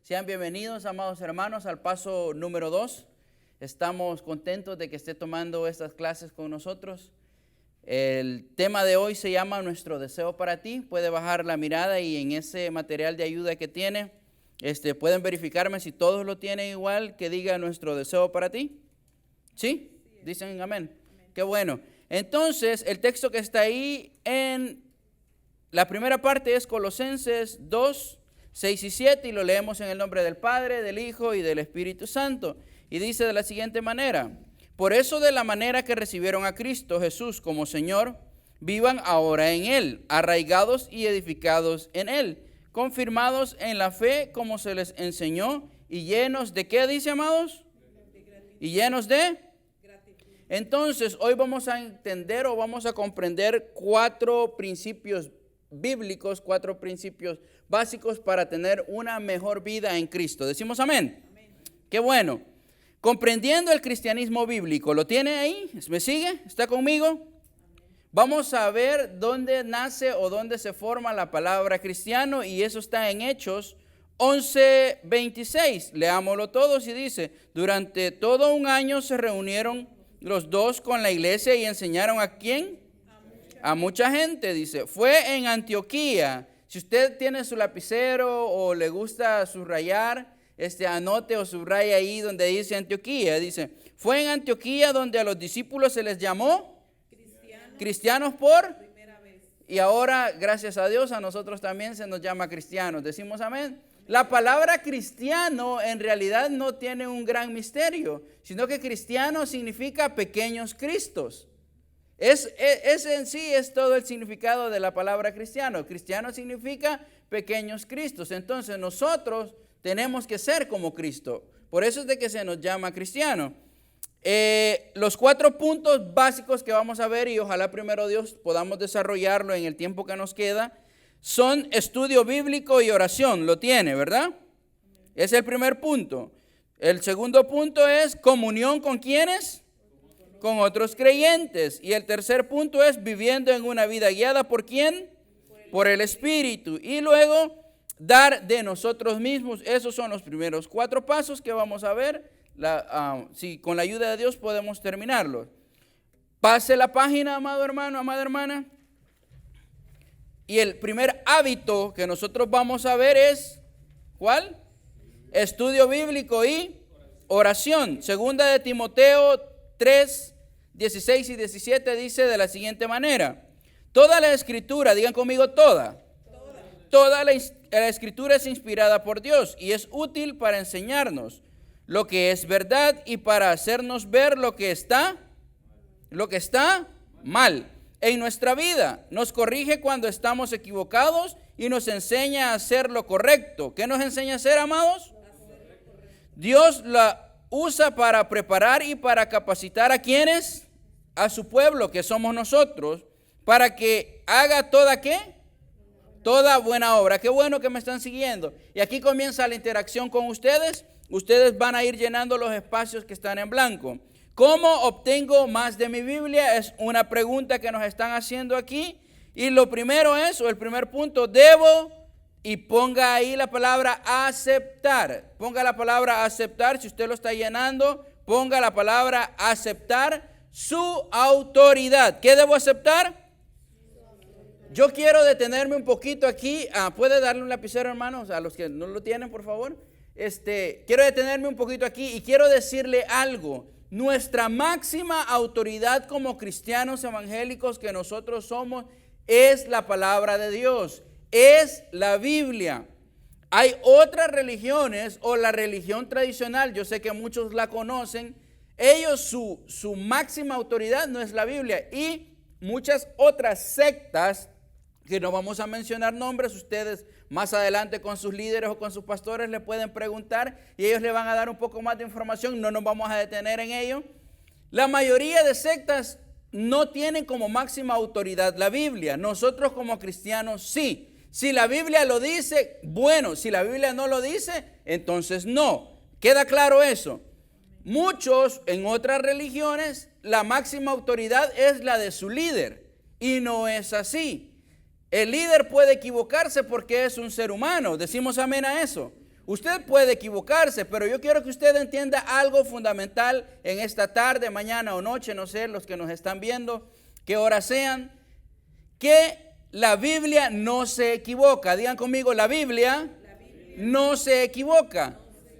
Sean bienvenidos, amados hermanos, al paso número 2. Estamos contentos de que esté tomando estas clases con nosotros. El tema de hoy se llama Nuestro deseo para ti. Puede bajar la mirada y en ese material de ayuda que tiene, pueden verificarme si todos lo tienen igual, que diga Nuestro deseo para ti. ¿Sí? Dicen amén. Qué bueno. Entonces, el texto que está ahí en la primera parte es Colosenses 2, 6 y 7, y lo leemos en el nombre del Padre, del Hijo y del Espíritu Santo. Y dice de la siguiente manera: por eso, de la manera que recibieron a Cristo Jesús como Señor, vivan ahora en Él, arraigados y edificados en Él, confirmados en la fe como se les enseñó, y llenos de ¿qué dice, amados? Y llenos de... Entonces, hoy vamos a entender o vamos a comprender 4 principios bíblicos, 4 principios básicos para tener una mejor vida en Cristo. ¿Decimos amén? Amén. Qué bueno. Comprendiendo el cristianismo bíblico. ¿Lo tiene ahí? ¿Me sigue? ¿Está conmigo? Amén. Vamos a ver dónde nace o dónde se forma la palabra cristiano, y eso está en Hechos 11:26. Leámoslo todos y dice: durante todo un año se reunieron los dos con la iglesia y enseñaron ¿a quién? A mucha gente, dice. Fue en Antioquía. Si usted tiene su lapicero o le gusta subrayar, anote o subraya ahí donde dice Antioquía. Dice, fue en Antioquía donde a los discípulos se les llamó cristianos por primera vez. Y ahora, gracias a Dios, a nosotros también se nos llama cristianos. Decimos amén. La palabra cristiano en realidad no tiene un gran misterio, sino que cristiano significa pequeños cristos. Ese en sí es todo el significado de la palabra cristiano. Cristiano significa pequeños cristos. Entonces nosotros tenemos que ser como Cristo. Por eso es de que se nos llama cristiano. Los 4 puntos básicos que vamos a ver, y ojalá primero Dios podamos desarrollarlo en el tiempo que nos queda, son estudio bíblico y oración. Lo tiene, ¿verdad? Es el primer punto. El segundo punto es comunión con ¿quiénes? Con otros creyentes. Y el tercer punto es viviendo en una vida guiada ¿por quién? Por el Espíritu. Y luego dar de nosotros mismos. Esos son los primeros 4 pasos que vamos a ver. Si con la ayuda de Dios podemos terminarlos. Pase la página, amado hermano, amada hermana. Y el primer hábito que nosotros vamos a ver es ¿cuál? Estudio bíblico y oración. Segunda de Timoteo 3, 16 y 17 dice de la siguiente manera: toda la escritura, digan conmigo toda la escritura es inspirada por Dios y es útil para enseñarnos lo que es verdad y para hacernos ver lo que está mal en nuestra vida. Nos corrige cuando estamos equivocados y nos enseña a hacer lo correcto. ¿Qué nos enseña a hacer, amados? Dios la usa para preparar y para capacitar a quienes, a su pueblo, que somos nosotros, para que haga toda ¿qué? Toda buena obra. Qué bueno que me están siguiendo. Y aquí comienza la interacción con ustedes. Ustedes van a ir llenando los espacios que están en blanco. ¿Cómo obtengo más de mi Biblia? Es una pregunta que nos están haciendo aquí. Y lo primero es, o el primer punto, debo, y ponga ahí la palabra aceptar. Ponga la palabra aceptar. Si usted lo está llenando, ponga la palabra aceptar su autoridad. ¿Qué debo aceptar? Yo quiero detenerme un poquito aquí. ¿Puede darle un lapicero, hermanos? A los que no lo tienen, por favor. Quiero detenerme un poquito aquí y quiero decirle algo. Nuestra máxima autoridad como cristianos evangélicos que nosotros somos es la palabra de Dios. Es la Biblia. Hay otras religiones o la religión tradicional, yo sé que muchos la conocen, ellos su máxima autoridad no es la Biblia, y muchas otras sectas que no vamos a mencionar nombres, ustedes más adelante con sus líderes o con sus pastores le pueden preguntar y ellos le van a dar un poco más de información, no nos vamos a detener en ello. La mayoría de sectas no tienen como máxima autoridad la Biblia. Nosotros como cristianos sí. Si la Biblia lo dice, bueno. Si la Biblia no lo dice, entonces no. ¿Queda claro eso? Muchos en otras religiones, la máxima autoridad es la de su líder. Y no es así. El líder puede equivocarse porque es un ser humano. Decimos amén a eso. Usted puede equivocarse, pero yo quiero que usted entienda algo fundamental en esta tarde, mañana o noche, no sé, los que nos están viendo, qué hora sean, que la Biblia no se equivoca. Digan conmigo, la Biblia no se equivoca.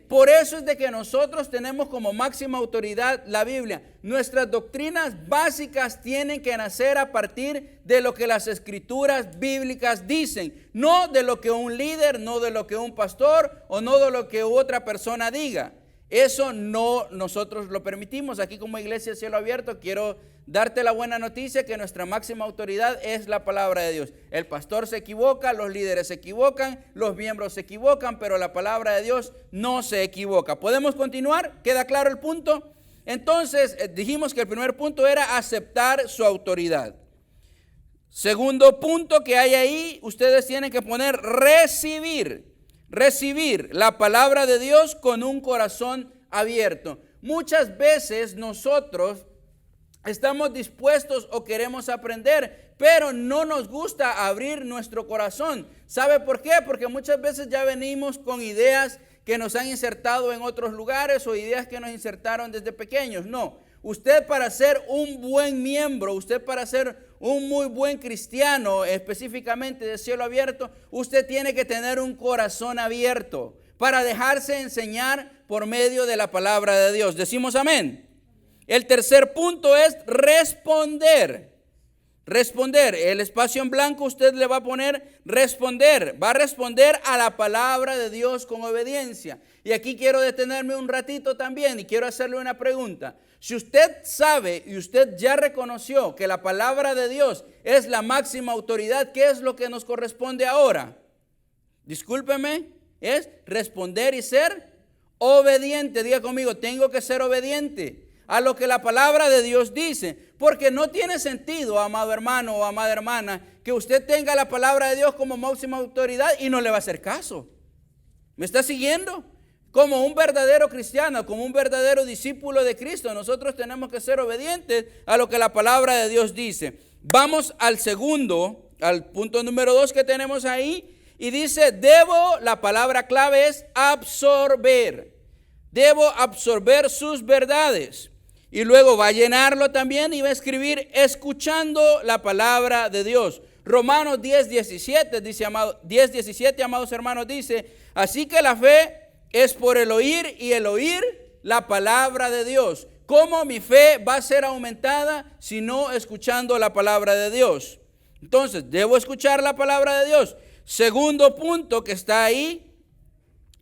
Por eso es de que nosotros tenemos como máxima autoridad la Biblia. Nuestras doctrinas básicas tienen que nacer a partir de lo que las escrituras bíblicas dicen, no de lo que un líder, no de lo que un pastor o no de lo que otra persona diga. Eso no nosotros lo permitimos. Aquí como Iglesia Cielo Abierto quiero darte la buena noticia que nuestra máxima autoridad es la palabra de Dios. El pastor se equivoca, los líderes se equivocan, los miembros se equivocan, pero la palabra de Dios no se equivoca. ¿Podemos continuar? ¿Queda claro el punto? Entonces dijimos que el primer punto era aceptar su autoridad. Segundo punto que hay ahí, ustedes tienen que poner recibir la palabra de Dios con un corazón abierto. Muchas veces nosotros estamos dispuestos o queremos aprender, pero no nos gusta abrir nuestro corazón. ¿Sabe por qué? Porque muchas veces ya venimos con ideas que nos han insertado en otros lugares o ideas que nos insertaron desde pequeños. No, usted para ser un buen miembro, usted para ser un muy buen cristiano, específicamente de Cielo Abierto, usted tiene que tener un corazón abierto para dejarse enseñar por medio de la palabra de Dios. Decimos amén. El tercer punto es responder. Responder. El espacio en blanco usted le va a poner responder. Va a responder a la palabra de Dios con obediencia. Y aquí quiero detenerme un ratito también y quiero hacerle una pregunta. Si usted sabe y usted ya reconoció que la palabra de Dios es la máxima autoridad, ¿qué es lo que nos corresponde ahora? Discúlpeme, es responder y ser obediente. Diga conmigo, tengo que ser obediente a lo que la palabra de Dios dice, porque no tiene sentido, amado hermano o amada hermana, que usted tenga la palabra de Dios como máxima autoridad y no le va a hacer caso. ¿Me está siguiendo? Como un verdadero cristiano, como un verdadero discípulo de Cristo, nosotros tenemos que ser obedientes a lo que la palabra de Dios dice. Vamos al segundo, al punto número 2 que tenemos ahí, y dice, la palabra clave es absorber. Debo absorber sus verdades. Y luego va a llenarlo también y va a escribir escuchando la palabra de Dios. Romanos 10:17 dice, 10:17, amados hermanos, dice, así que la fe es por el oír y el oír la palabra de Dios. ¿Cómo mi fe va a ser aumentada si no escuchando la palabra de Dios? Entonces, debo escuchar la palabra de Dios. Segundo punto que está ahí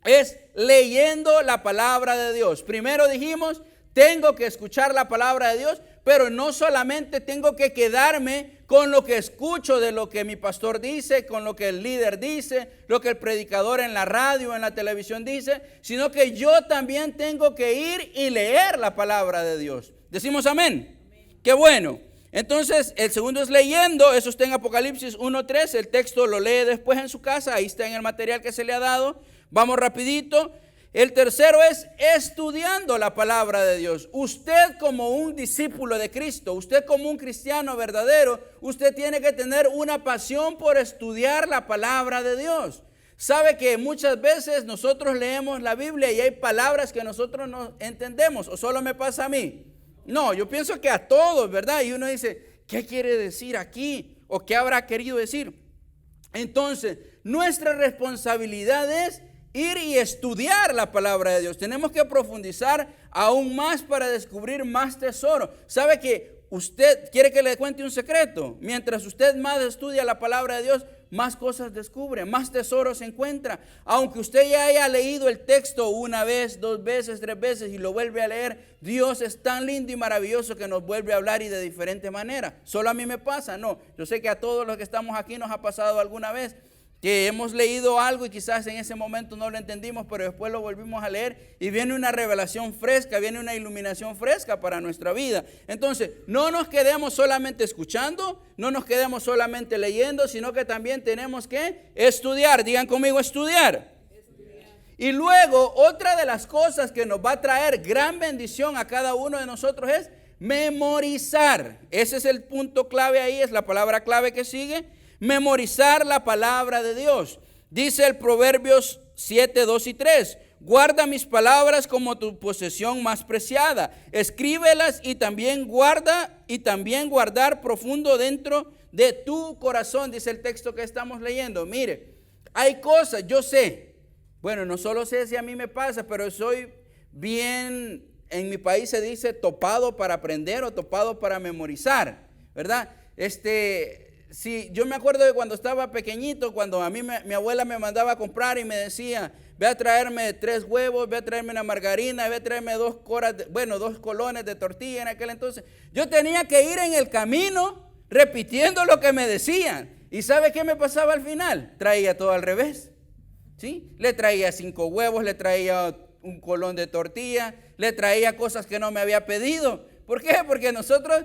es leyendo la palabra de Dios. Primero dijimos, tengo que escuchar la palabra de Dios, pero no solamente tengo que quedarme con lo que escucho de lo que mi pastor dice, con lo que el líder dice, lo que el predicador en la radio, en la televisión dice, sino que yo también tengo que ir y leer la palabra de Dios. ¿Decimos amén? Qué bueno. Entonces, el segundo es leyendo, eso está en Apocalipsis 1:3, el texto lo lee después en su casa, ahí está en el material que se le ha dado. Vamos rapidito. El tercero es estudiando la palabra de Dios. Usted como un discípulo de Cristo, usted como un cristiano verdadero, usted tiene que tener una pasión por estudiar la palabra de Dios. Sabe que muchas veces nosotros leemos la Biblia y hay palabras que nosotros no entendemos, o solo me pasa a mí. No, yo pienso que a todos, ¿verdad? Y uno dice, ¿qué quiere decir aquí? ¿O qué habrá querido decir? Entonces, nuestra responsabilidad es ir y estudiar la palabra de Dios. Tenemos que profundizar aún más para descubrir más tesoro. ¿Sabe que usted quiere que le cuente un secreto? Mientras usted más estudia la palabra de Dios, más cosas descubre, más tesoros encuentra. Aunque usted ya haya leído el texto una vez, 2 veces, 3 veces y lo vuelve a leer, Dios es tan lindo y maravilloso que nos vuelve a hablar y de diferente manera. ¿Solo a mí me pasa? No, yo sé que a todos los que estamos aquí nos ha pasado alguna vez que hemos leído algo y quizás en ese momento no lo entendimos, pero después lo volvimos a leer y viene una revelación fresca, viene una iluminación fresca para nuestra vida. Entonces, no nos quedemos solamente escuchando, no nos quedemos solamente leyendo, sino que también tenemos que estudiar. Digan conmigo, estudiar. Y luego, otra de las cosas que nos va a traer gran bendición a cada uno de nosotros es memorizar. Ese es el punto clave ahí, es la palabra clave que sigue. Memorizar la palabra de Dios. Dice el Proverbios 7, 2 y 3. Guarda mis palabras como tu posesión más preciada. Escríbelas y también guardar profundo dentro de tu corazón, dice el texto que estamos leyendo. Mire, hay cosas, yo sé, bueno, no solo sé si a mí me pasa, pero soy bien, en mi país se dice topado para aprender o topado para memorizar, ¿verdad? Sí, yo me acuerdo de cuando estaba pequeñito, cuando a mí mi abuela me mandaba a comprar y me decía, ve a traerme 3 huevos, ve a traerme una margarina, ve a traerme 2 colones de tortilla en aquel entonces. Yo tenía que ir en el camino repitiendo lo que me decían. ¿Y sabe qué me pasaba al final? Traía todo al revés, ¿sí? Le traía 5 huevos, le traía un colón de tortilla, le traía cosas que no me había pedido. ¿Por qué? Porque nosotros,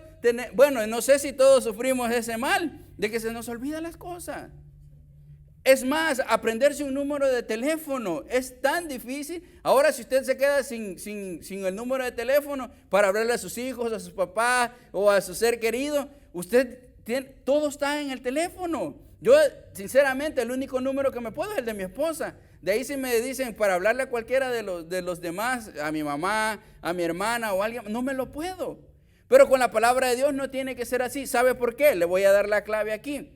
no sé si todos sufrimos ese mal, de que se nos olvidan las cosas. Es más, aprenderse un número de teléfono es tan difícil. Ahora, si usted se queda sin el número de teléfono para hablarle a sus hijos, a sus papás o a su ser querido, todo está en el teléfono. Yo, sinceramente, el único número que me puedo es el de mi esposa. De ahí si me dicen para hablarle a cualquiera de los demás, a mi mamá, a mi hermana o a alguien, no me lo puedo. Pero con la palabra de Dios no tiene que ser así. ¿Sabe por qué? Le voy a dar la clave aquí.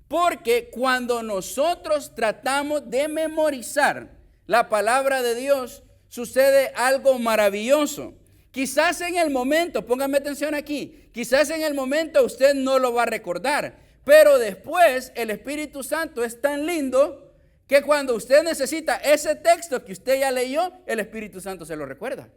Porque cuando nosotros tratamos de memorizar la palabra de Dios, sucede algo maravilloso. Quizás en el momento, póngame atención aquí, quizás en el momento usted no lo va a recordar, pero después el Espíritu Santo es tan lindo que cuando usted necesita ese texto que usted ya leyó, el Espíritu Santo se lo recuerda.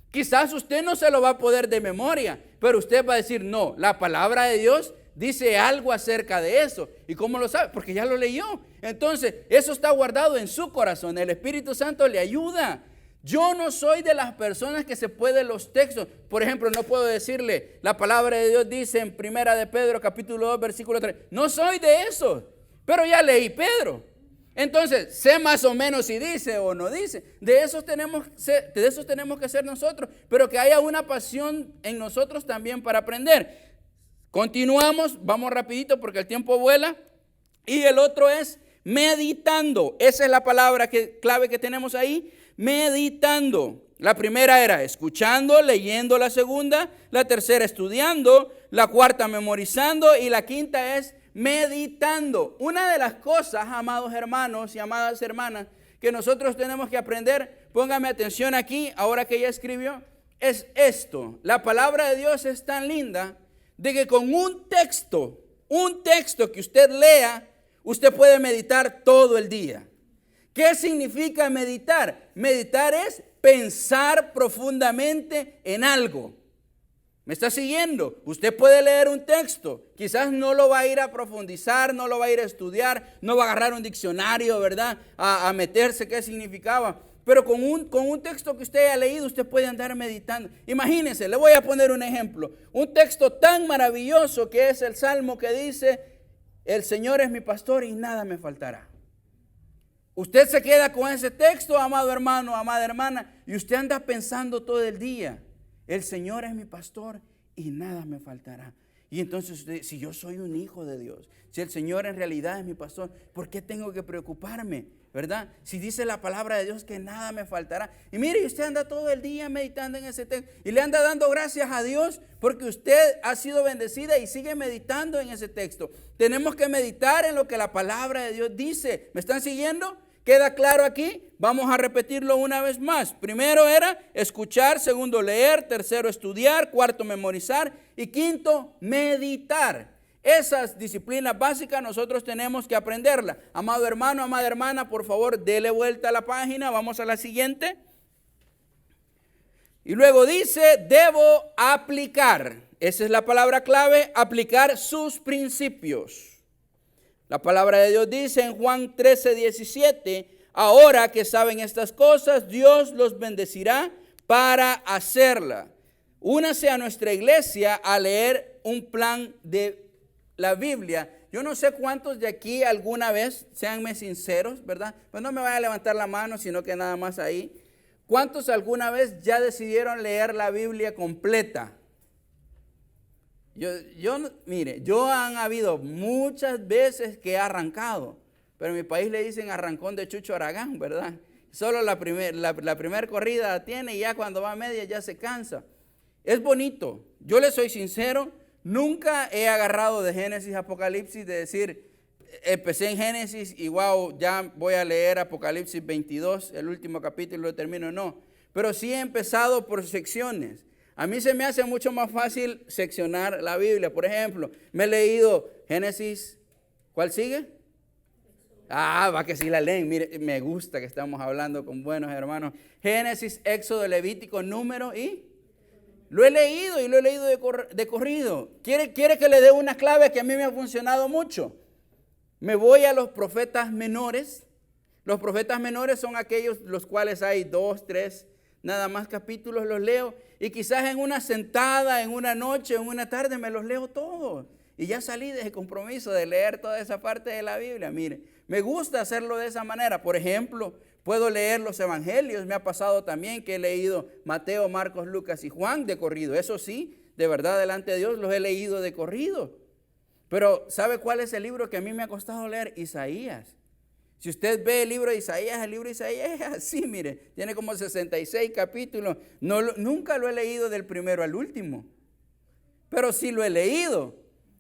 Quizás usted no se lo va a poder de memoria, pero usted va a decir, no, la palabra de Dios dice algo acerca de eso. ¿Y cómo lo sabe? Porque ya lo leyó. Entonces, eso está guardado en su corazón. El Espíritu Santo le ayuda. Yo no soy de las personas que se puede los textos. Por ejemplo, no puedo decirle, la palabra de Dios dice en 1 de Pedro, capítulo 2, versículo 3. No soy de eso, pero ya leí Pedro. Entonces, sé más o menos si dice o no dice. De esos tenemos que ser nosotros, pero que haya una pasión en nosotros también para aprender. Continuamos, vamos rapidito porque el tiempo vuela. Y el otro es meditando. Esa es la palabra clave que tenemos ahí. Meditando. La primera era escuchando, leyendo la segunda. La tercera estudiando. La cuarta memorizando. Y la quinta es meditando. Una de las cosas, amados hermanos y amadas hermanas, que nosotros tenemos que aprender, póngame atención aquí, ahora que ella escribió, es esto. La palabra de Dios es tan linda de que con un texto que usted lea, usted puede meditar todo el día. ¿Qué significa meditar? Meditar es pensar profundamente en algo. ¿Me está siguiendo? Usted puede leer un texto, quizás no lo va a ir a profundizar, no lo va a ir a estudiar, no va a agarrar un diccionario, ¿verdad? A meterse qué significaba. Pero con un texto que usted haya leído, usted puede andar meditando. Imagínense, le voy a poner un ejemplo. Un texto tan maravilloso que es el Salmo que dice, el Señor es mi pastor y nada me faltará. Usted se queda con ese texto, amado hermano, amada hermana, y usted anda pensando todo el día. El Señor es mi pastor y nada me faltará. Y entonces usted, si yo soy un hijo de Dios, si el Señor en realidad es mi pastor, ¿por qué tengo que preocuparme? ¿Verdad? Si dice la palabra de Dios que nada me faltará. Y mire, usted anda todo el día meditando en ese texto y le anda dando gracias a Dios porque usted ha sido bendecida y sigue meditando en ese texto. Tenemos que meditar en lo que la palabra de Dios dice. ¿Me están siguiendo? ¿Queda claro aquí? Vamos a repetirlo una vez más. Primero era escuchar, segundo leer, tercero estudiar, cuarto memorizar y quinto meditar. Esas disciplinas básicas nosotros tenemos que aprenderlas. Amado hermano, amada hermana, por favor, dele vuelta a la página. Vamos a la siguiente. Y luego dice, debo aplicar. Esa es la palabra clave, aplicar sus principios. La palabra de Dios dice en Juan 13:17, ahora que saben estas cosas, Dios los bendecirá para hacerla. Únase a nuestra iglesia a leer un plan de la Biblia. Yo no sé cuántos de aquí alguna vez, séanme sinceros, ¿verdad? Pues no me vaya a levantar la mano, sino que nada más ahí. ¿Cuántos alguna vez ya decidieron leer la Biblia completa? Mire, yo han habido muchas veces que he arrancado, pero en mi país le dicen arrancón de Chucho Aragán, ¿verdad? Solo la primera corrida tiene y ya cuando va a media ya se cansa. Es bonito. Yo le soy sincero, nunca he agarrado de Génesis a Apocalipsis de decir, empecé en Génesis y wow, ya voy a leer Apocalipsis 22, el último capítulo lo termino, no. Pero sí he empezado por secciones. A mí se me hace mucho más fácil seccionar la Biblia. Por ejemplo, me he leído Génesis, ¿cuál sigue? Va que sí la leen. Mire, me gusta que estamos hablando con buenos hermanos. Génesis, Éxodo, Levítico, Número y... Lo he leído y lo he leído de corrido. ¿Quiere que le dé una clave que a mí me ha funcionado mucho? Me voy a los profetas menores. Los profetas menores son aquellos los cuales hay 2, 3, nada más capítulos, los leo. Y quizás en una sentada, en una noche, en una tarde me los leo todos. Y ya salí de ese compromiso de leer toda esa parte de la Biblia. Mire, me gusta hacerlo de esa manera. Por ejemplo, puedo leer los evangelios. Me ha pasado también que he leído Mateo, Marcos, Lucas y Juan de corrido. Eso sí, de verdad, delante de Dios los he leído de corrido. Pero ¿sabe cuál es el libro que a mí me ha costado leer? Isaías. Si usted ve el libro de Isaías, el libro de Isaías es así, mire, tiene como 66 capítulos. Nunca lo he leído del primero al último, pero sí lo he leído.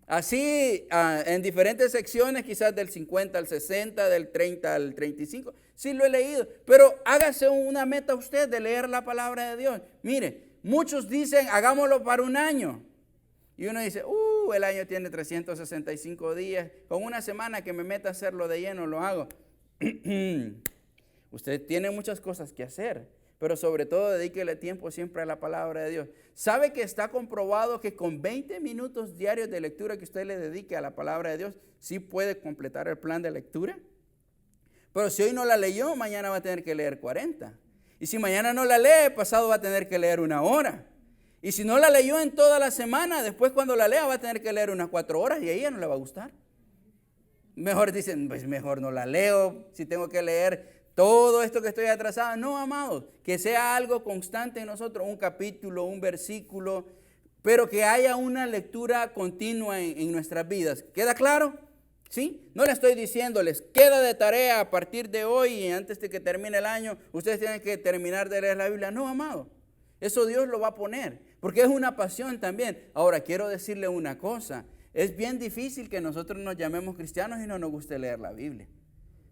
Así, en diferentes secciones, quizás del 50 al 60, del 30 al 35, sí lo he leído. Pero hágase una meta usted de leer la palabra de Dios. Mire, muchos dicen, hagámoslo para un año. Y uno dice, el año tiene 365 días, con una semana que me meta a hacerlo de lleno, lo hago. Usted tiene muchas cosas que hacer, pero sobre todo dedíquele tiempo siempre a la palabra de Dios. ¿Sabe que está comprobado que con 20 minutos diarios de lectura que usted le dedique a la palabra de Dios, sí puede completar el plan de lectura? Pero si hoy no la leyó, mañana va a tener que leer 40. Y si mañana no la lee, pasado va a tener que leer 1 hora. Y si no la leyó en toda la semana, después cuando la lea va a tener que leer unas 4 horas y a ella no le va a gustar. Mejor dicen, pues mejor no la leo, si tengo que leer todo esto que estoy atrasada. No, amados, que sea algo constante en nosotros, un capítulo, un versículo, pero que haya una lectura continua en nuestras vidas. ¿Queda claro? ¿Sí? No le estoy diciéndoles, queda de tarea a partir de hoy y antes de que termine el año, ustedes tienen que terminar de leer la Biblia. No, amado, eso Dios lo va a poner, porque es una pasión también. Ahora, quiero decirle una cosa. Es bien difícil que nosotros nos llamemos cristianos y no nos guste leer la Biblia.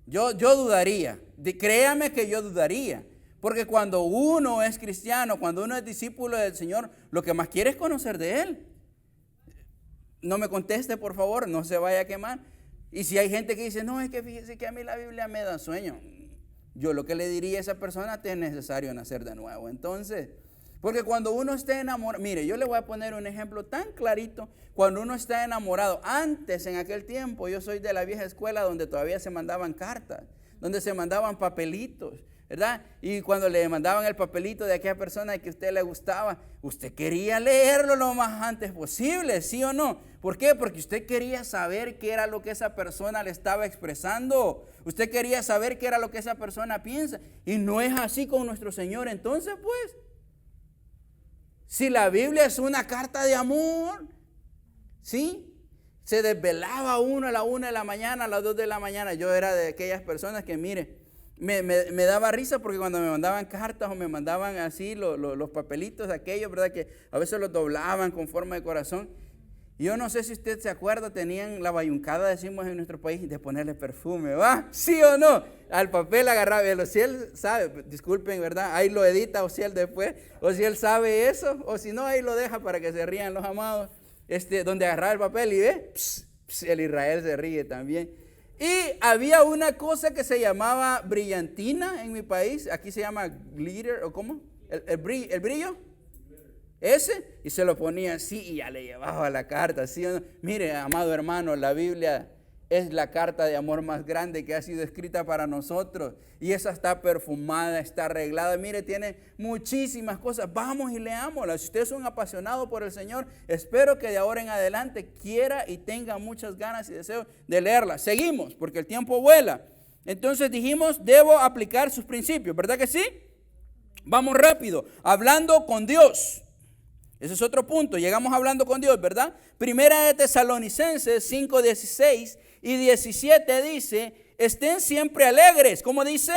Yo dudaría, créame que yo dudaría, porque cuando uno es cristiano, cuando uno es discípulo del Señor, lo que más quiere es conocer de Él. No me conteste, por favor, no se vaya a quemar. Y si hay gente que dice, no, es que fíjese que a mí la Biblia me da sueño. Yo lo que le diría a esa persona, te es necesario nacer de nuevo. Entonces, porque cuando uno está enamorado, mire, yo le voy a poner un ejemplo tan clarito. Cuando uno está enamorado, antes en aquel tiempo, yo soy de la vieja escuela donde todavía se mandaban cartas, donde se mandaban papelitos, ¿verdad? Y cuando le mandaban el papelito de aquella persona que a usted le gustaba, usted quería leerlo lo más antes posible, ¿sí o no? ¿Por qué? Porque usted quería saber qué era lo que esa persona le estaba expresando. Usted quería saber qué era lo que esa persona piensa. Y no es así con nuestro Señor. Entonces, pues, si la Biblia es una carta de amor, ¿sí? Se desvelaba uno a la 1 de la mañana, a las 2 de la mañana. Yo era de aquellas personas que, mire, me daba risa porque cuando me mandaban cartas o me mandaban así los papelitos aquellos, ¿verdad? Que a veces los doblaban con forma de corazón. Yo no sé si usted se acuerda, tenían la bayuncada, decimos en nuestro país, de ponerle perfume, ¿va? ¿Sí o no? Al papel agarraba, o si él sabe, disculpen, ¿verdad? Ahí lo edita o si él después, o si él sabe eso, o si no, ahí lo deja para que se rían los amados, donde agarraba el papel y ve, el Israel se ríe también. Y había una cosa que se llamaba brillantina en mi país, aquí se llama glitter, ¿o cómo? ¿El brillo? Ese, y se lo ponía así y ya le llevaba la carta, ¿sí o no? Mire, amado hermano, la Biblia es la carta de amor más grande que ha sido escrita para nosotros, y esa está perfumada, está arreglada, mire, tiene muchísimas cosas. Vamos y leámosla. Si usted es un apasionado por el Señor, espero que de ahora en adelante quiera y tenga muchas ganas y deseos de leerla. Seguimos, porque el tiempo vuela. Entonces dijimos, debo aplicar sus principios, ¿verdad que sí? Vamos rápido, hablando con Dios. Ese es otro punto, llegamos hablando con Dios, ¿verdad? Primera de Tesalonicenses 5:16 y 17 dice, estén siempre alegres. ¿Cómo dice?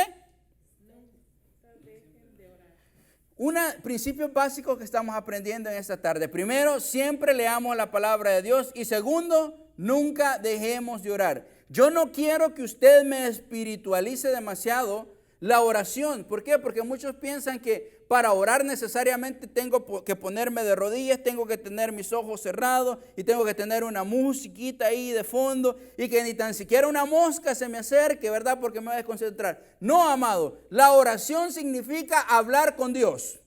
Principios básicos que estamos aprendiendo en esta tarde. Primero, siempre leamos la palabra de Dios. Y segundo, nunca dejemos de orar. Yo no quiero que usted me espiritualice demasiado la oración. ¿Por qué? Porque muchos piensan que para orar necesariamente tengo que ponerme de rodillas, tengo que tener mis ojos cerrados y tengo que tener una musiquita ahí de fondo y que ni tan siquiera una mosca se me acerque, ¿verdad? Porque me voy a desconcentrar. No, amado, la oración significa hablar con Dios.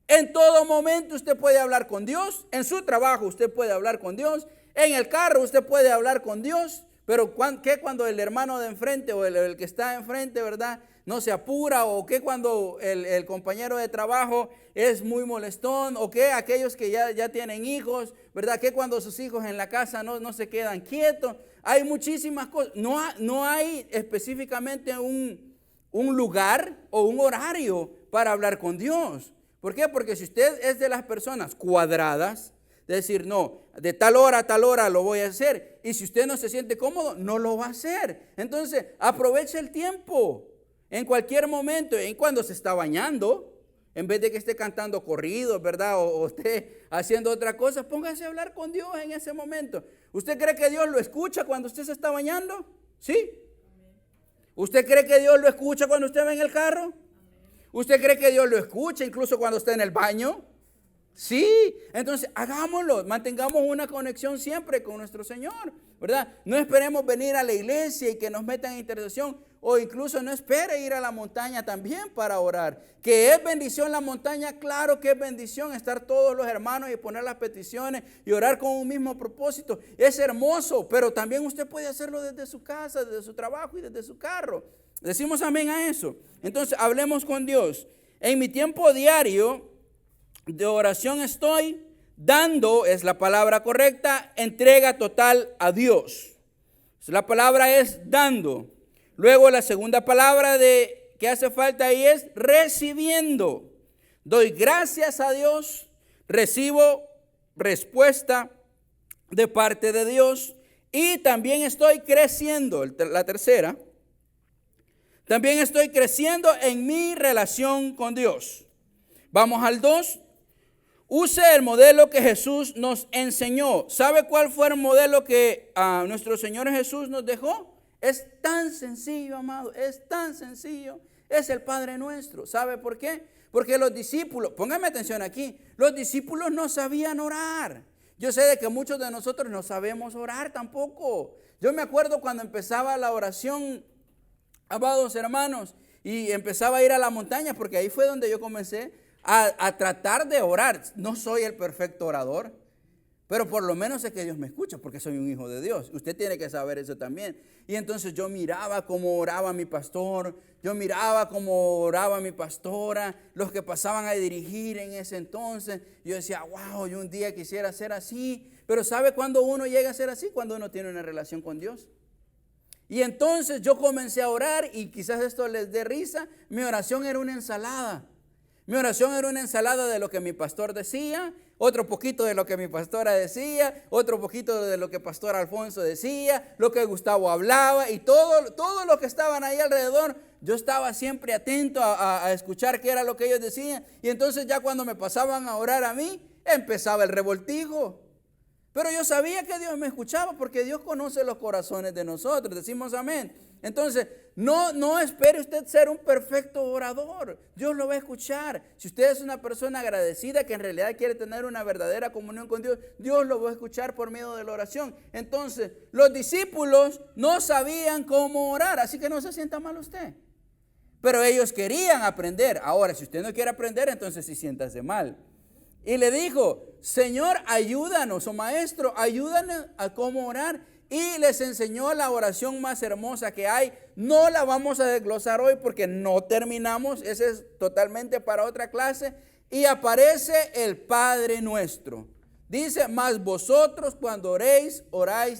En todo momento usted puede hablar con Dios, en su trabajo usted puede hablar con Dios, en el carro usted puede hablar con Dios, pero ¿qué cuando el hermano de enfrente o el que está enfrente, ¿verdad?, no se apura? ¿O qué cuando el compañero de trabajo es muy molestón? ¿O qué aquellos que ya tienen hijos, ¿verdad? ¿Qué cuando sus hijos en la casa no se quedan quietos? Hay muchísimas cosas. No hay específicamente un lugar o un horario para hablar con Dios. ¿Por qué? Porque si usted es de las personas cuadradas, de decir, no, de tal hora a tal hora lo voy a hacer, y si usted no se siente cómodo, no lo va a hacer. Entonces, aproveche el tiempo. En cualquier momento, en cuando se está bañando, en vez de que esté cantando corridos, ¿verdad? O esté haciendo otra cosa, póngase a hablar con Dios en ese momento. ¿Usted cree que Dios lo escucha cuando usted se está bañando? ¿Sí? ¿Usted cree que Dios lo escucha cuando usted va en el carro? ¿Usted cree que Dios lo escucha incluso cuando está en el baño? Sí, entonces hagámoslo, mantengamos una conexión siempre con nuestro Señor, ¿verdad? No esperemos venir a la iglesia y que nos metan en intercesión, o incluso no espere ir a la montaña también para orar. Que es bendición la montaña, claro que es bendición estar todos los hermanos y poner las peticiones y orar con un mismo propósito. Es hermoso, pero también usted puede hacerlo desde su casa, desde su trabajo y desde su carro. Decimos amén a eso. Entonces hablemos con Dios. En mi tiempo diario de oración estoy dando, es la palabra correcta, entrega total a Dios. La palabra es dando. Luego la segunda palabra que hace falta ahí es recibiendo. Doy gracias a Dios, recibo respuesta de parte de Dios y también estoy creciendo. La tercera, también estoy creciendo en mi relación con Dios. Vamos al 2. Use el modelo que Jesús nos enseñó. ¿Sabe cuál fue el modelo que nuestro Señor Jesús nos dejó? Es tan sencillo, amado, es tan sencillo. Es el Padre Nuestro. ¿Sabe por qué? Porque los discípulos, póngame atención aquí, los discípulos no sabían orar. Yo sé de que muchos de nosotros no sabemos orar tampoco. Yo me acuerdo cuando empezaba la oración, amados hermanos, y empezaba a ir a la montaña, porque ahí fue donde yo comencé a tratar de orar. No soy el perfecto orador, pero por lo menos sé que Dios me escucha porque soy un hijo de Dios. Usted tiene que saber eso también. Y entonces yo miraba cómo oraba mi pastor, yo miraba cómo oraba mi pastora, los que pasaban a dirigir en ese entonces. Yo decía, wow, yo un día quisiera ser así. Pero ¿sabe cuándo uno llega a ser así? Cuando uno tiene una relación con Dios. Y entonces yo comencé a orar y quizás esto les dé risa. Mi oración era una ensalada. Mi oración era una ensalada de lo que mi pastor decía, otro poquito de lo que mi pastora decía, otro poquito de lo que pastor Alfonso decía, lo que Gustavo hablaba y todo lo que estaban ahí alrededor. Yo estaba siempre atento a escuchar qué era lo que ellos decían. Y entonces ya cuando me pasaban a orar a mí, empezaba el revoltijo. Pero yo sabía que Dios me escuchaba porque Dios conoce los corazones de nosotros. Decimos amén. Entonces, no espere usted ser un perfecto orador. Dios lo va a escuchar. Si usted es una persona agradecida que en realidad quiere tener una verdadera comunión con Dios, Dios lo va a escuchar por medio de la oración. Entonces, los discípulos no sabían cómo orar, así que no se sienta mal usted. Pero ellos querían aprender. Ahora, si usted no quiere aprender, entonces sí siéntase mal. Y le dijo, Señor, ayúdanos, o Maestro, ayúdanos a cómo orar. Y les enseñó la oración más hermosa que hay. No la vamos a desglosar hoy porque no terminamos. Ese es totalmente para otra clase. Y aparece el Padre Nuestro. Dice, mas vosotros cuando oréis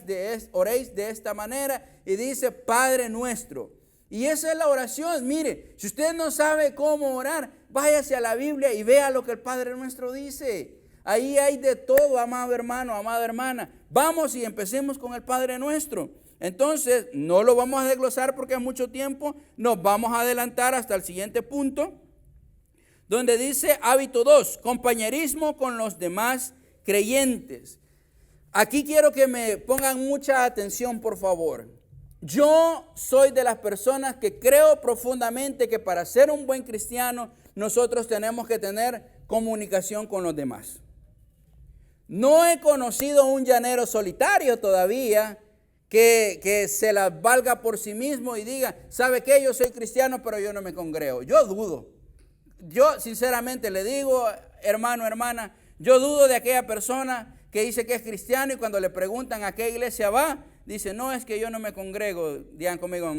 de esta manera. Y dice, Padre Nuestro. Y esa es la oración. Mire, si usted no sabe cómo orar, váyase a la Biblia y vea lo que el Padre Nuestro dice. Ahí hay de todo, amado hermano, amada hermana. Vamos y empecemos con el Padre Nuestro. Entonces, no lo vamos a desglosar porque es mucho tiempo. Nos vamos a adelantar hasta el siguiente punto, donde dice hábito 2, compañerismo con los demás creyentes. Aquí quiero que me pongan mucha atención, por favor. Yo soy de las personas que creo profundamente que para ser un buen cristiano, nosotros tenemos que tener comunicación con los demás. No he conocido un llanero solitario todavía que se las valga por sí mismo y diga, ¿sabe qué? Yo soy cristiano, pero yo no me congrego. Yo dudo. Yo sinceramente le digo, hermano, hermana, yo dudo de aquella persona que dice que es cristiano y cuando le preguntan a qué iglesia va, dice, no, es que yo no me congrego. Digan conmigo,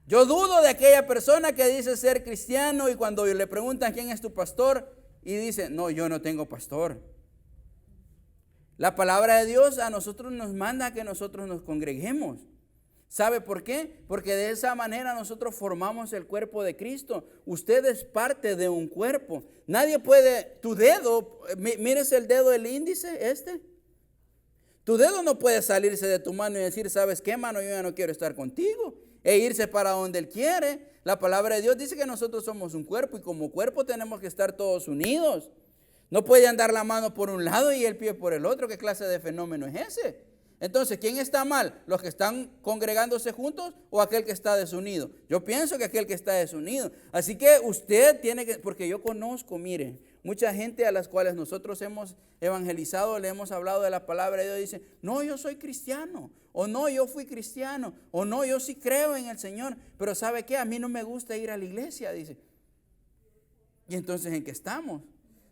Yo dudo de aquella persona que dice ser cristiano y cuando le preguntan quién es tu pastor y dice, no, yo no tengo pastor. La palabra de Dios a nosotros nos manda que nosotros nos congreguemos. ¿Sabe por qué? Porque de esa manera nosotros formamos el cuerpo de Cristo. Usted es parte de un cuerpo. Nadie puede, tu dedo, mírese el dedo del índice, Tu dedo no puede salirse de tu mano y decir, ¿sabes qué, mano? Yo ya no quiero estar contigo. E irse para donde Él quiere. La palabra de Dios dice que nosotros somos un cuerpo y como cuerpo tenemos que estar todos unidos. No puede andar la mano por un lado y el pie por el otro. ¿Qué clase de fenómeno es ese? Entonces, ¿quién está mal? ¿Los que están congregándose juntos o aquel que está desunido? Yo pienso que aquel que está desunido. Así que usted tiene que, porque yo conozco, mire, mucha gente a las cuales nosotros hemos evangelizado, le hemos hablado de la palabra de Dios, dice, no, yo soy cristiano, o no, yo fui cristiano, o no, yo sí creo en el Señor, pero ¿sabe qué? A mí no me gusta ir a la iglesia, dice. ¿Y entonces en qué estamos?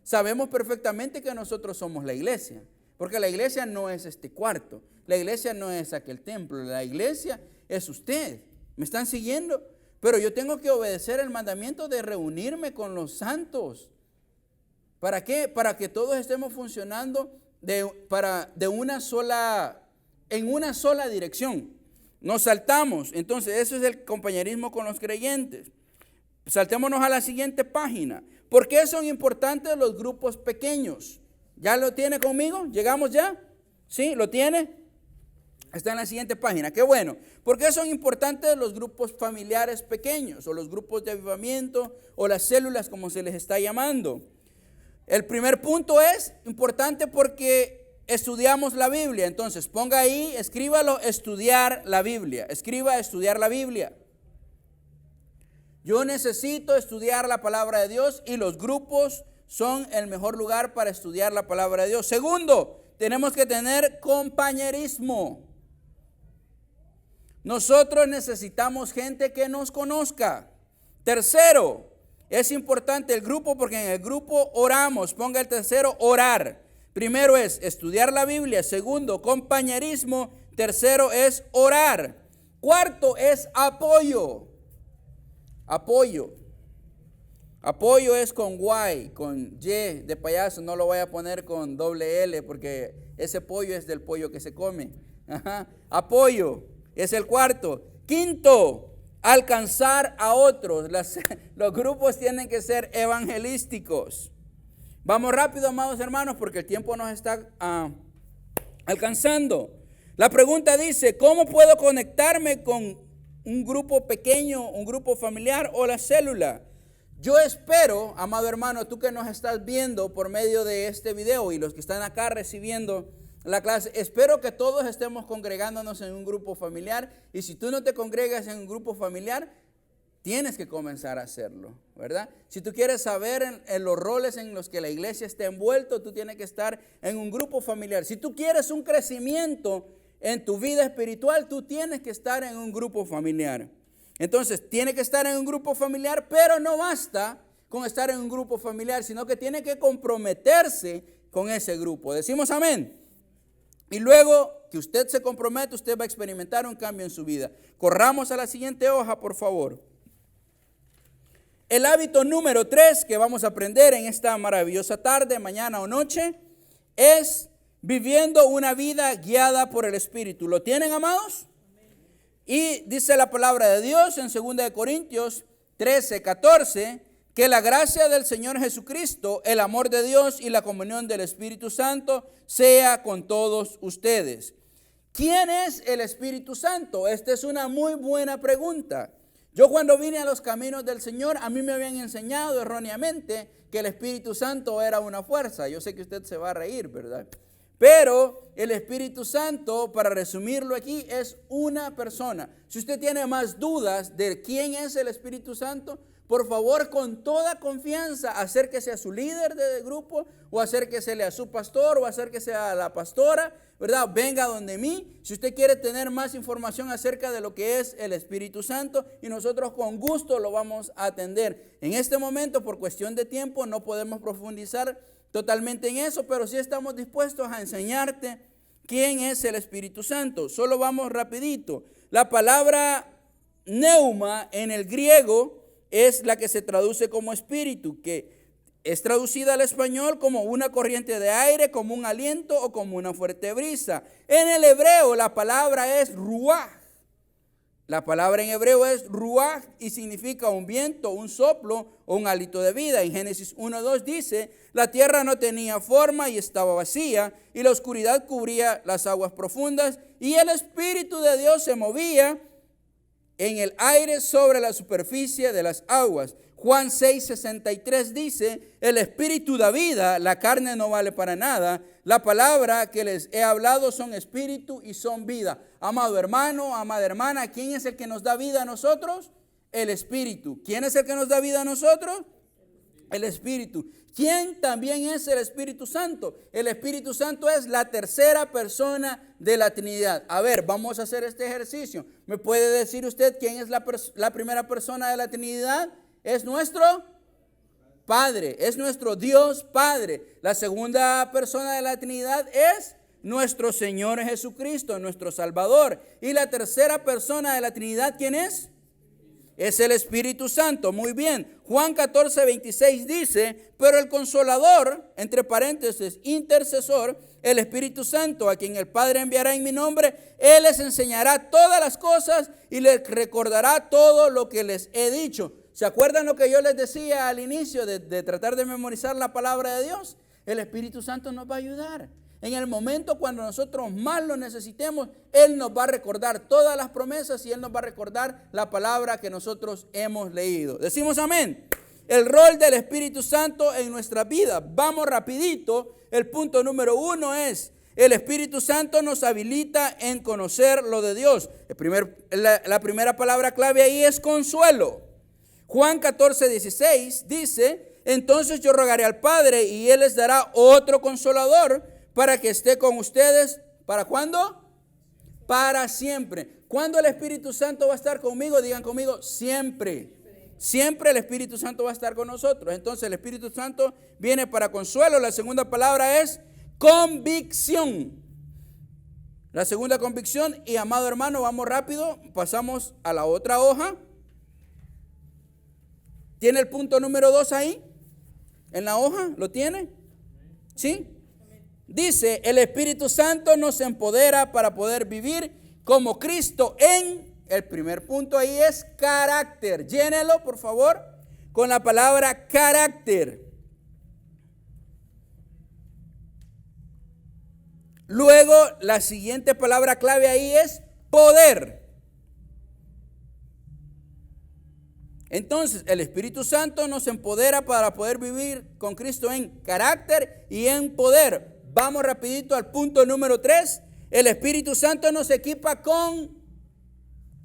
Sabemos perfectamente que nosotros somos la iglesia. Porque la iglesia no es este cuarto, la iglesia no es aquel templo, la iglesia es usted. ¿Me están siguiendo? Pero yo tengo que obedecer el mandamiento de reunirme con los santos. ¿Para qué? Para que todos estemos funcionando en una sola dirección. Nos saltamos. Entonces, eso es el compañerismo con los creyentes. Saltémonos a la siguiente página. ¿Por qué son importantes los grupos pequeños? ¿Ya lo tiene conmigo? ¿Llegamos ya? ¿Sí? ¿Lo tiene? Está en la siguiente página. Qué bueno. ¿Por qué son importantes los grupos familiares pequeños o los grupos de avivamiento o las células como se les está llamando? El primer punto es importante porque estudiamos la Biblia. Entonces ponga ahí, escríbalo, estudiar la Biblia. Escriba estudiar la Biblia. Yo necesito estudiar la palabra de Dios y los grupos son el mejor lugar para estudiar la palabra de Dios. Segundo, tenemos que tener compañerismo. Nosotros necesitamos gente que nos conozca. Tercero, es importante el grupo porque en el grupo oramos. Ponga el tercero, orar. Primero es estudiar la Biblia. Segundo, compañerismo. Tercero es orar. Cuarto es apoyo. Apoyo. Apoyo es con Y, con Y de payaso, no lo voy a poner con doble L porque ese pollo es del pollo que se come. Ajá. Apoyo es el cuarto. Quinto, alcanzar a otros. Los grupos tienen que ser evangelísticos. Vamos rápido, amados hermanos, porque el tiempo nos está alcanzando. La pregunta dice, ¿cómo puedo conectarme con un grupo pequeño, un grupo familiar o la célula? Yo espero, amado hermano, tú que nos estás viendo por medio de este video y los que están acá recibiendo la clase, espero que todos estemos congregándonos en un grupo familiar. Y si tú no te congregas en un grupo familiar, tienes que comenzar a hacerlo, ¿verdad? Si tú quieres saber en los roles en los que la iglesia está envuelto, tú tienes que estar en un grupo familiar. Si tú quieres un crecimiento en tu vida espiritual, tú tienes que estar en un grupo familiar. Entonces, tiene que estar en un grupo familiar, pero no basta con estar en un grupo familiar, sino que tiene que comprometerse con ese grupo. Decimos amén. Y luego que usted se compromete, usted va a experimentar un cambio en su vida. Corramos a la siguiente hoja, por favor. El hábito número 3 que vamos a aprender en esta maravillosa tarde, mañana o noche, es viviendo una vida guiada por el Espíritu. ¿Lo tienen, amados? Y dice la palabra de Dios en 2 Corintios 13:14, que la gracia del Señor Jesucristo, el amor de Dios y la comunión del Espíritu Santo sea con todos ustedes. ¿Quién es el Espíritu Santo? Esta es una muy buena pregunta. Yo cuando vine a los caminos del Señor, a mí me habían enseñado erróneamente que el Espíritu Santo era una fuerza. Yo sé que usted se va a reír, ¿verdad? Pero el Espíritu Santo, para resumirlo aquí, es una persona. Si usted tiene más dudas de quién es el Espíritu Santo, por favor, con toda confianza, acérquese a su líder de grupo, o acérquesele a su pastor, o acérquese a la pastora, ¿verdad? Venga donde mí, si usted quiere tener más información acerca de lo que es el Espíritu Santo, y nosotros con gusto lo vamos a atender. En este momento, por cuestión de tiempo, no podemos profundizar totalmente en eso, pero sí estamos dispuestos a enseñarte quién es el Espíritu Santo. Solo vamos rapidito. La palabra neuma en el griego es la que se traduce como espíritu, que es traducida al español como una corriente de aire, como un aliento o como una fuerte brisa. En el hebreo la palabra es ruaj. La palabra en hebreo es ruaj y significa un viento, un soplo o un hálito de vida. En Génesis 1:2 dice, la tierra no tenía forma y estaba vacía, y la oscuridad cubría las aguas profundas, y el Espíritu de Dios se movía en el aire sobre la superficie de las aguas. Juan 6:63 dice, el Espíritu da vida, la carne no vale para nada. La palabra que les he hablado son espíritu y son vida. Amado hermano, amada hermana, ¿quién es el que nos da vida a nosotros? El Espíritu. ¿Quién es el que nos da vida a nosotros? El Espíritu. ¿Quién también es el Espíritu Santo? El Espíritu Santo es la tercera persona de la Trinidad. A ver, vamos a hacer este ejercicio. ¿Me puede decir usted quién es la primera persona de la Trinidad? Es nuestro Padre, es nuestro Dios Padre. La segunda persona de la Trinidad es nuestro Señor Jesucristo, nuestro Salvador. Y la tercera persona de la Trinidad, ¿quién es? Es el Espíritu Santo. Muy bien. Juan 14:26 dice, pero el Consolador, entre paréntesis, intercesor, el Espíritu Santo, a quien el Padre enviará en mi nombre, Él les enseñará todas las cosas y les recordará todo lo que les he dicho. ¿Se acuerdan lo que yo les decía al inicio de tratar de memorizar la palabra de Dios? El Espíritu Santo nos va a ayudar. En el momento cuando nosotros más lo necesitemos, Él nos va a recordar todas las promesas y Él nos va a recordar la palabra que nosotros hemos leído. Decimos amén. El rol del Espíritu Santo en nuestra vida. Vamos rapidito. El punto número 1 es, el Espíritu Santo nos habilita en conocer lo de Dios. La primera palabra clave ahí es consuelo. Juan 14:16 dice, entonces yo rogaré al Padre y Él les dará otro consolador para que esté con ustedes. ¿Para cuándo? Para siempre. ¿Cuándo el Espíritu Santo va a estar conmigo? Digan conmigo, siempre. Siempre el Espíritu Santo va a estar con nosotros. Entonces el Espíritu Santo viene para consuelo. La segunda palabra es convicción. La segunda convicción. Y amado hermano, vamos rápido. Pasamos a la otra hoja. ¿Tiene el punto número 2 ahí? ¿En la hoja? ¿Lo tiene? ¿Sí? Dice, el Espíritu Santo nos empodera para poder vivir como Cristo en, el primer punto ahí es carácter. Llénelo, por favor, con la palabra carácter. Luego, la siguiente palabra clave ahí es poder. Entonces, el Espíritu Santo nos empodera para poder vivir con Cristo en carácter y en poder. Vamos rapidito al punto número 3. El Espíritu Santo nos equipa con,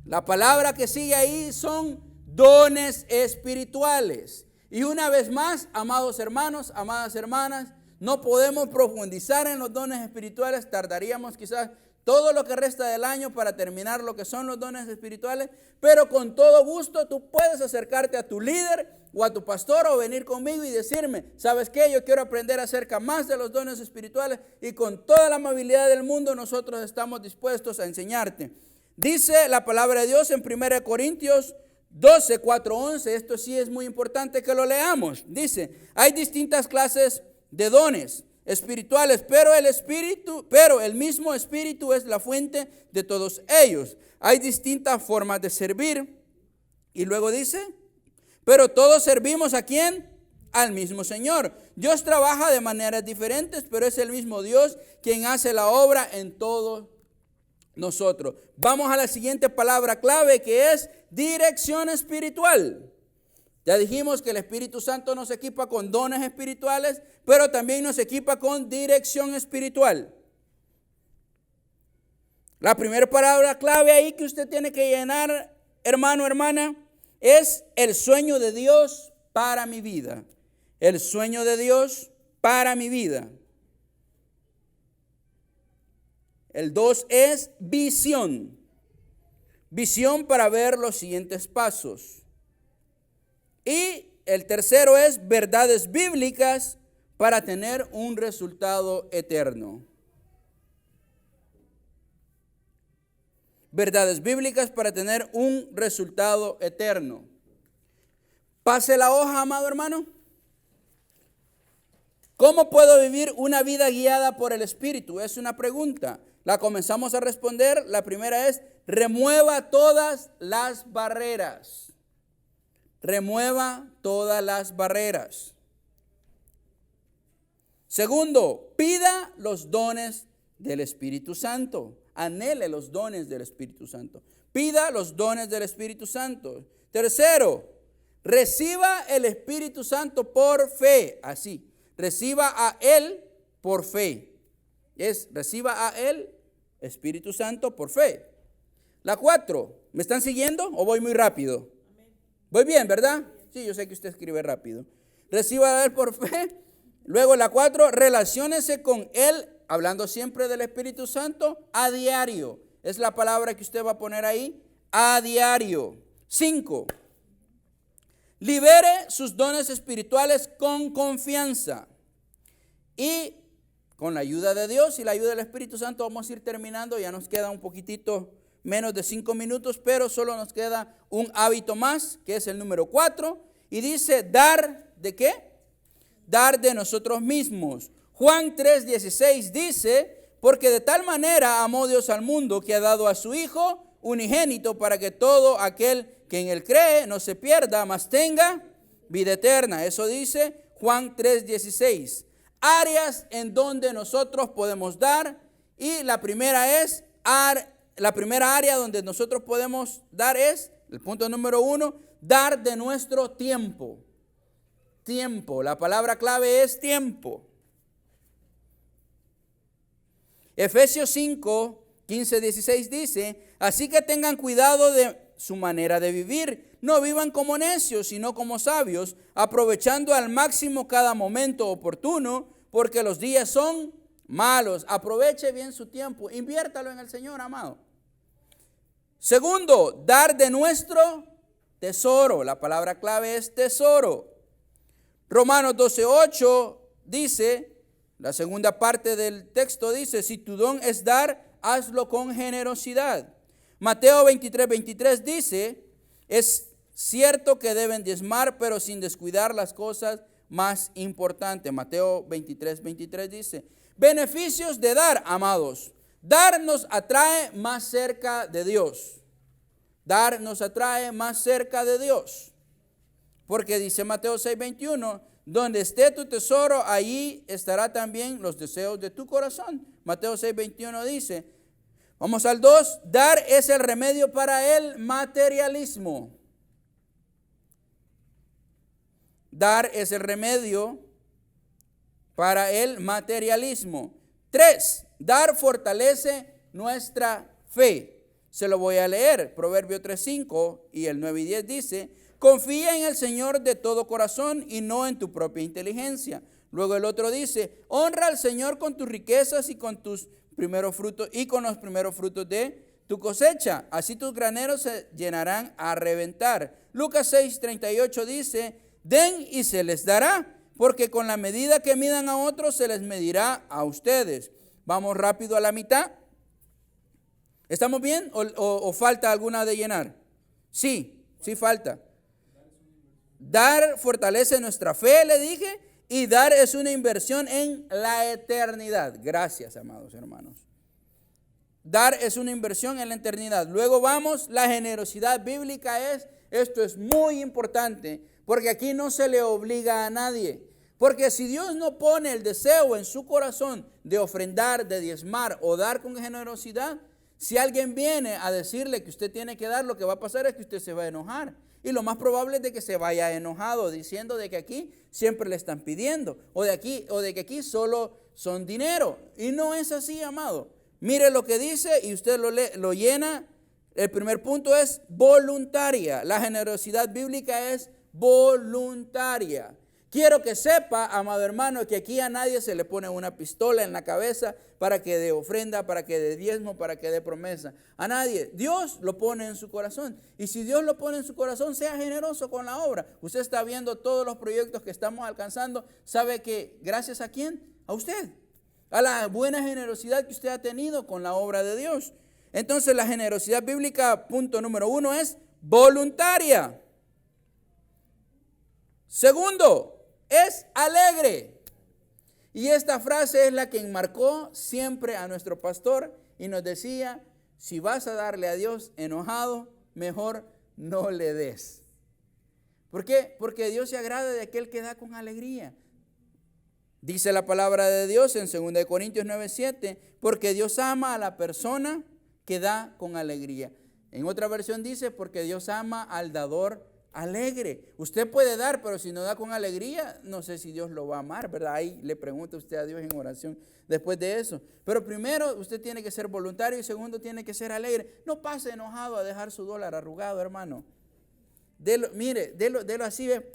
la palabra que sigue ahí son dones espirituales. Y una vez más, amados hermanos, amadas hermanas, no podemos profundizar en los dones espirituales. Tardaríamos quizás todo lo que resta del año para terminar lo que son los dones espirituales, pero con todo gusto tú puedes acercarte a tu líder o a tu pastor o venir conmigo y decirme, ¿sabes qué? Yo quiero aprender acerca más de los dones espirituales y con toda la amabilidad del mundo nosotros estamos dispuestos a enseñarte. Dice la palabra de Dios en 1 Corintios 12, 4, 11, esto sí es muy importante que lo leamos. Dice, hay distintas clases de dones espirituales, pero el mismo Espíritu es la fuente de todos ellos. Hay distintas formas de servir. Y luego dice, pero todos servimos ¿a quién? Al mismo Señor. Dios trabaja de maneras diferentes, pero es el mismo Dios quien hace la obra en todos nosotros. Vamos a la siguiente palabra clave, que es dirección espiritual. Ya dijimos que el Espíritu Santo nos equipa con dones espirituales, pero también nos equipa con dirección espiritual. La primera palabra clave ahí que usted tiene que llenar, hermano, hermana, es el sueño de Dios para mi vida. El sueño de Dios para mi vida. El 2 es visión. Visión para ver los siguientes pasos. Y el tercero es verdades bíblicas para tener un resultado eterno. Verdades bíblicas para tener un resultado eterno. Pase la hoja, amado hermano. ¿Cómo puedo vivir una vida guiada por el Espíritu? Es una pregunta. La comenzamos a responder. La primera es: remueva todas las barreras. Remueva todas las barreras. Segundo, pida los dones del Espíritu Santo. Anhele los dones del Espíritu Santo. Pida los dones del Espíritu Santo. Tercero, reciba el Espíritu Santo por fe. Así, reciba a Él por fe. Reciba a Él, Espíritu Santo, por fe. La 4, ¿me están siguiendo o voy muy rápido? Voy bien, ¿verdad? Sí, yo sé que usted escribe rápido. Reciba a Él por fe. Luego la 4, relaciónese con Él, hablando siempre del Espíritu Santo, a diario. Es la palabra que usted va a poner ahí, a diario. 5, libere sus dones espirituales con confianza. Y con la ayuda de Dios y la ayuda del Espíritu Santo vamos a ir terminando. Ya nos queda un poquitito menos de 5 minutos, pero solo nos queda un hábito más, que es el número 4. Y dice, dar, ¿de qué? Dar de nosotros mismos. Juan 3:16 dice, porque de tal manera amó Dios al mundo que ha dado a su Hijo unigénito para que todo aquel que en Él cree no se pierda, mas tenga vida eterna. Eso dice Juan 3:16. Áreas en donde nosotros podemos dar, y la primera área donde nosotros podemos dar es, el punto número 1, dar de nuestro tiempo. Tiempo, la palabra clave es tiempo. Efesios 5:15-16 dice, así que tengan cuidado de su manera de vivir. No vivan como necios, sino como sabios, aprovechando al máximo cada momento oportuno, porque los días son malos. Aproveche bien su tiempo, inviértalo en el Señor, amado. Segundo, dar de nuestro tesoro. La palabra clave es tesoro. Romanos 12:8 dice, la segunda parte del texto dice, si tu don es dar, hazlo con generosidad. Mateo 23:23 dice, es cierto que deben diezmar, pero sin descuidar las cosas más importantes. Mateo 23:23 dice, beneficios de dar, amados. Dar nos atrae más cerca de Dios. Dar nos atrae más cerca de Dios. Porque dice Mateo 6:21, donde esté tu tesoro, allí estará también los deseos de tu corazón. Mateo 6:21 dice, vamos al 2, dar es el remedio para el materialismo. Dar es el remedio para el materialismo. 3, dar fortalece nuestra fe. Se lo voy a leer. Proverbio 3:5 y el 9:10 dice, confía en el Señor de todo corazón y no en tu propia inteligencia. Luego el otro dice, honra al Señor con tus riquezas y con tus primeros frutos y con los primeros frutos de tu cosecha. Así tus graneros se llenarán a reventar. Lucas 6:38 dice, den y se les dará, porque con la medida que midan a otros se les medirá a ustedes. Vamos rápido a la mitad. ¿Estamos bien o falta alguna de llenar? Sí falta. Dar fortalece nuestra fe, le dije, y dar es una inversión en la eternidad. Gracias, amados hermanos. Dar es una inversión en la eternidad. Luego vamos, la generosidad bíblica esto es muy importante, porque aquí no se le obliga a nadie. Porque si Dios no pone el deseo en su corazón de ofrendar, de diezmar o dar con generosidad, Si alguien viene a decirle que usted tiene que dar, lo que va a pasar es que usted se va a enojar. Y lo más probable es de que se vaya enojado, diciendo de que aquí siempre le están pidiendo, o de que aquí solo son dinero. Y no es así, amado. Mire lo que dice y usted lo llena. El primer punto es voluntaria. La generosidad bíblica es voluntaria. Quiero que sepa, amado hermano, que aquí a nadie se le pone una pistola en la cabeza para que dé ofrenda, para que dé diezmo, para que dé promesa. A nadie. Dios lo pone en su corazón. Y si Dios lo pone en su corazón, sea generoso con la obra. Usted está viendo todos los proyectos que estamos alcanzando. ¿Sabe que gracias a quién? A usted. A la buena generosidad que usted ha tenido con la obra de Dios. Entonces la generosidad bíblica, punto número 1, es voluntaria. Segundo, es alegre. Y esta frase es la que enmarcó siempre a nuestro pastor y nos decía, si vas a darle a Dios enojado, mejor no le des. ¿Por qué? Porque Dios se agrada de aquel que da con alegría. Dice la palabra de Dios en 2 Corintios 9:7, porque Dios ama a la persona que da con alegría. En otra versión dice, porque Dios ama al dador alegre. Usted puede dar, pero si no da con alegría, no sé si Dios lo va a amar, ¿verdad? Ahí le pregunta usted a Dios en oración después de eso. Pero primero, usted tiene que ser voluntario y segundo, tiene que ser alegre. No pase enojado a dejar su dólar arrugado, hermano. Delo así, ve,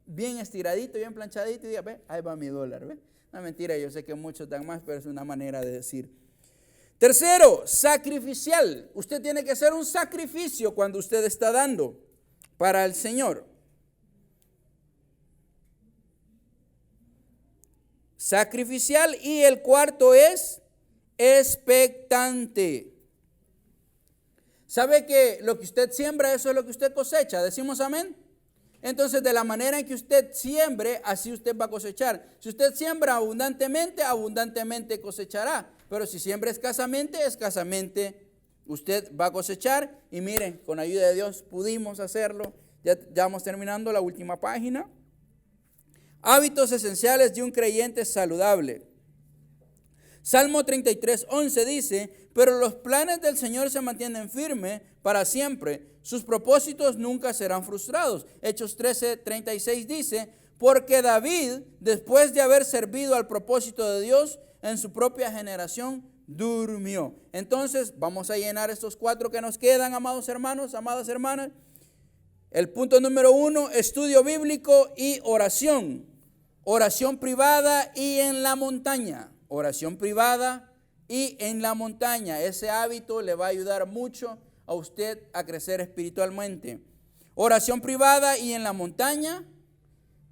bien estiradito, bien planchadito y diga, ve, ahí va mi dólar, ve. No, mentira, yo sé que muchos dan más, pero es una manera de decir. Tercero, sacrificial. Usted tiene que hacer un sacrificio cuando usted está dando para el Señor. Sacrificial. Y el cuarto es expectante. ¿Sabe que lo que usted siembra, eso es lo que usted cosecha? ¿Decimos amén? Entonces, de la manera en que usted siembre, así usted va a cosechar. Si usted siembra abundantemente, abundantemente cosechará. Pero si siembra escasamente, escasamente usted va a cosechar. Y miren, con ayuda de Dios pudimos hacerlo. Ya vamos terminando la última página. Hábitos esenciales de un creyente saludable. Salmo 33:11 dice, pero los planes del Señor se mantienen firmes para siempre. Sus propósitos nunca serán frustrados. Hechos 13:36 dice, porque David, después de haber servido al propósito de Dios en su propia generación, durmió. Entonces, vamos a llenar estos 4 que nos quedan, amados hermanos, amadas hermanas. El punto número 1, estudio bíblico y oración. Oración privada y en la montaña. Oración privada y en la montaña. Ese hábito le va a ayudar mucho a usted a crecer espiritualmente. Oración privada y en la montaña.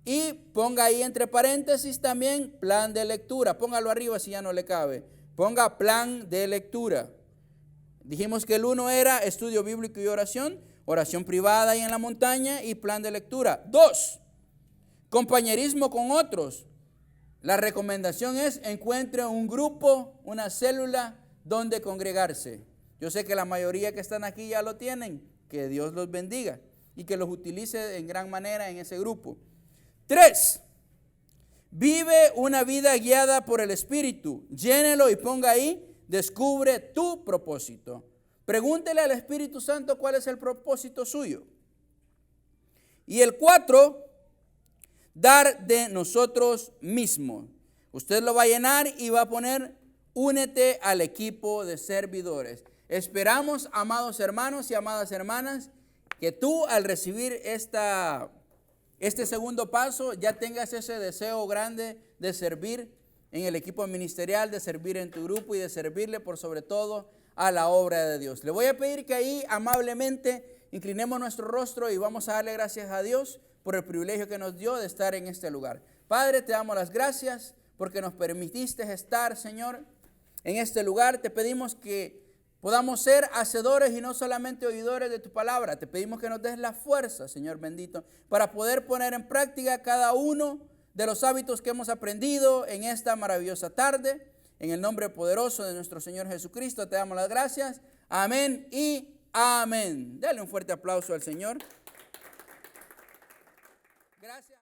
Y ponga ahí entre paréntesis también plan de lectura. Póngalo arriba si ya no le cabe. Ponga plan de lectura. Dijimos que el 1 era estudio bíblico y oración. Oración privada y en la montaña y plan de lectura. 2, compañerismo con otros. La recomendación es encuentre un grupo, una célula donde congregarse. Yo sé que la mayoría que están aquí ya lo tienen. Que Dios los bendiga y que los utilice en gran manera en ese grupo. 3, vive una vida guiada por el Espíritu. Llénelo y ponga ahí, descubre tu propósito. Pregúntele al Espíritu Santo cuál es el propósito suyo. Y el 4, dar de nosotros mismos. Usted lo va a llenar y va a poner, únete al equipo de servidores. Esperamos, amados hermanos y amadas hermanas, que tú al recibir este segundo paso ya tengas ese deseo grande de servir en el equipo ministerial, de servir en tu grupo y de servirle por sobre todo a la obra de Dios. Le voy a pedir que ahí amablemente inclinemos nuestro rostro y vamos a darle gracias a Dios por el privilegio que nos dio de estar en este lugar. Padre, te damos las gracias porque nos permitiste estar, Señor, en este lugar. Te pedimos que podamos ser hacedores y no solamente oidores de tu palabra. Te pedimos que nos des la fuerza, Señor bendito, para poder poner en práctica cada uno de los hábitos que hemos aprendido en esta maravillosa tarde. En el nombre poderoso de nuestro Señor Jesucristo te damos las gracias. Amén y amén. Dale un fuerte aplauso al Señor. Gracias.